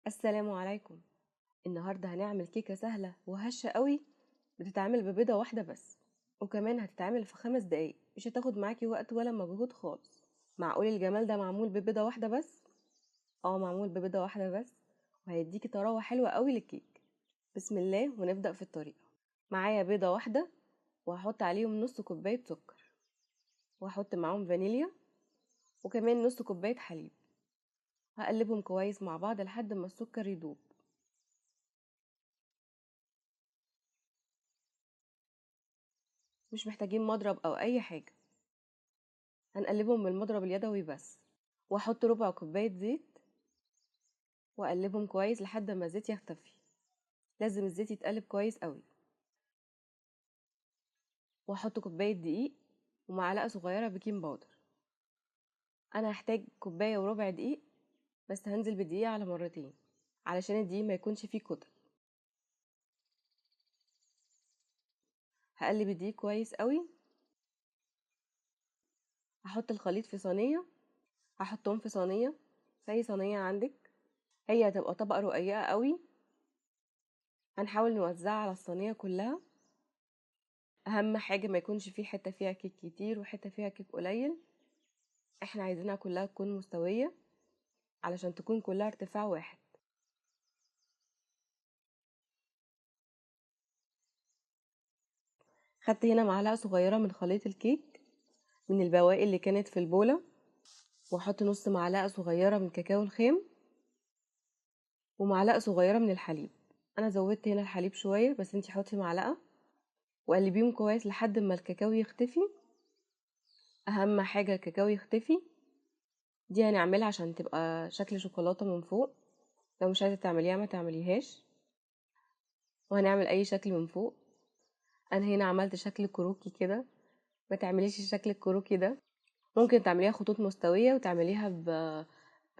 السلام عليكم. النهاردة هنعمل كيكة سهلة وهشة قوي، بتتعمل ببيضة واحدة بس، وكمان هتتعمل في 5 دقايق، مش هتاخد معاكي وقت ولا مجهود خالص. معقول الجمال ده معمول ببيضة واحدة بس؟ معمول ببيضة واحدة بس، وهيديكي طراوة حلوة قوي للكيك. بسم الله ونبدأ في الطريقة. معايا بيضة واحدة، وهحط عليهم نص كوباية سكر، وهحط معاهم فانيليا، وكمان نص كوباية حليب. هقلبهم كويس مع بعض لحد ما السكر يدوب. مش محتاجين مضرب او اي حاجة، هنقلبهم بالمضرب اليدوي بس. واحط ربع كوباية زيت، واقلبهم كويس لحد ما الزيت يختفي. لازم الزيت يتقلب كويس قوي. واحط كوباية دقيق ومعلقة صغيرة بيكنج باودر. انا هحتاج كوباية وربع دقيق، بس هنزل بالدقيق على مرتين علشان الدقيق ما يكونش فيه كتل. هقلب الدقيق كويس قوي. هحط الخليط في صينية، هحطهم في صينية، في اي صينية عندك. هي هتبقى طبقة رقيقة قوي. هنحاول نوزعها على الصينية كلها. اهم حاجة ما يكونش فيه حتة فيها كيك كتير وحتة فيها كيك قليل. احنا عايزينها كلها تكون مستوية علشان تكون كلها ارتفاع واحد. خدت هنا معلقة صغيرة من خليط الكيك من البواقي اللي كانت في البولة، واحط نص معلقة صغيرة من كاكاو الخام، ومعلقة صغيرة من الحليب. انا زودت هنا الحليب شوية، بس انتي حطي معلقة، وقلبيهم كويس لحد ما الكاكاو يختفي. اهم حاجة الكاكاو يختفي. دي هنعملها عشان تبقى شكل شوكولاتة من فوق. لو مش عايزة تعمليها ما تعمليهاش، وهنعمل اي شكل من فوق. انا هنا عملت شكل كروكي كده، ما تعمليش الشكل الكروكي ده. ممكن تعمليها خطوط مستوية وتعمليها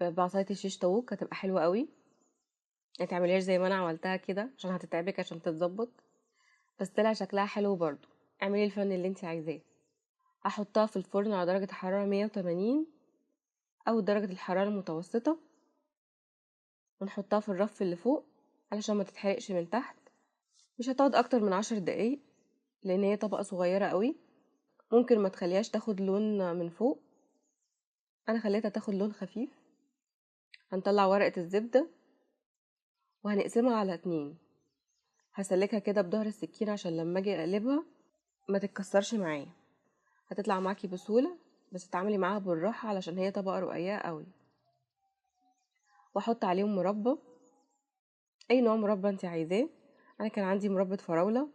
بعصاية الشيش طاووق، هتبقى حلوة قوي. ما تعمليهاش زي ما انا عملتها كده عشان هتتعبك عشان تتظبط، بس طلع شكلها حلو برضو. اعملي الفن اللي انت عايزاه. هحطها في الفرن على درجة حرارة 180 او درجة الحرارة المتوسطة، ونحطها في الرف اللي فوق علشان ما تتحرقش من تحت. مش هتقعد اكتر من 10 دقايق لان هي طبقة صغيرة قوي. ممكن ما تخليهاش تاخد لون من فوق، انا خليتها تاخد لون خفيف. هنطلع ورقة الزبدة وهنقسمها على 2. هسلكها كده بظهر السكينة عشان لما اجي اقلبها ما تتكسرش معايا. هتطلع معاكي بسهولة، بس اتعاملي معاها بالراحة علشان هي طبقة رقيقة قوي. واحط عليهم مربى، اي نوع مربى انت عايزاه. انا كان عندي مربى فراولة،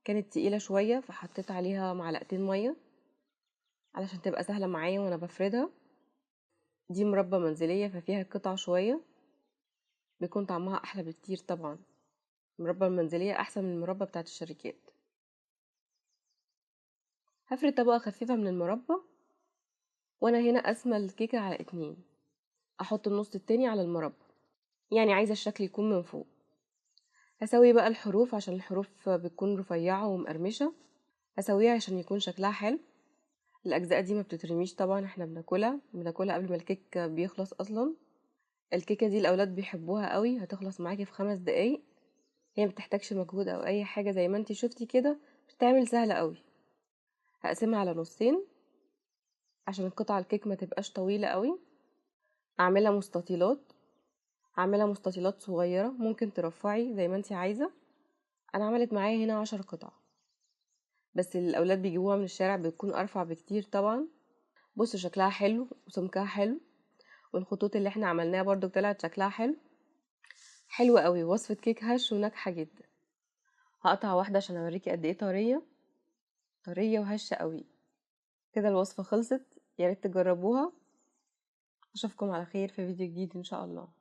كانت تقيلة شوية فحطيت عليها معلقتين مية علشان تبقى سهلة معايا وانا بفردها. دي مربى منزلية ففيها قطع شوية، بيكون طعمها احلى بكتير طبعا. المربى المنزلية احسن من المربى بتاعت الشركات. هفرد طبقة خفيفة من المربى، وانا هنا قاسمة الكيكة على 2. احط النص التاني على المربى، يعني عايزة الشكل يكون من فوق. هسوي بقى الحروف عشان الحروف بتكون رفيعة ومقرمشة. هسويها عشان يكون شكلها حلو. الاجزاء دي ما بتترميش طبعا، احنا بناكلها قبل ما الكيك بيخلص اصلا. الكيكة دي الاولاد بيحبوها قوي، هتخلص معاكي في 5 دقايق. هي مبتحتاجش مجهود او اي حاجة، زي ما انتي شفتي كده بتتعمل سهلة قوي. هقسمها على نصين عشان القطع الكيك ما تبقاش طويلة قوي. اعملها مستطيلات، هعملها مستطيلات صغيرة، ممكن ترفعي زي ما انتي عايزة. انا عملت معايا هنا 10 قطع، بس الاولاد بيجيبوها من الشارع بتكون ارفع بكتير طبعا. بصوا شكلها حلو وسمكها حلو، والخطوط اللي احنا عملناها برضو طلعت شكلها حلو. حلو قوي، وصفة كيك هش وناجحة جدا. هقطع واحدة عشان اوريكي قد ايه طرية، طرية وهشة قوي. كده الوصفة خلصت، يا ريت تجربوها. اشوفكم على خير في فيديو جديد ان شاء الله.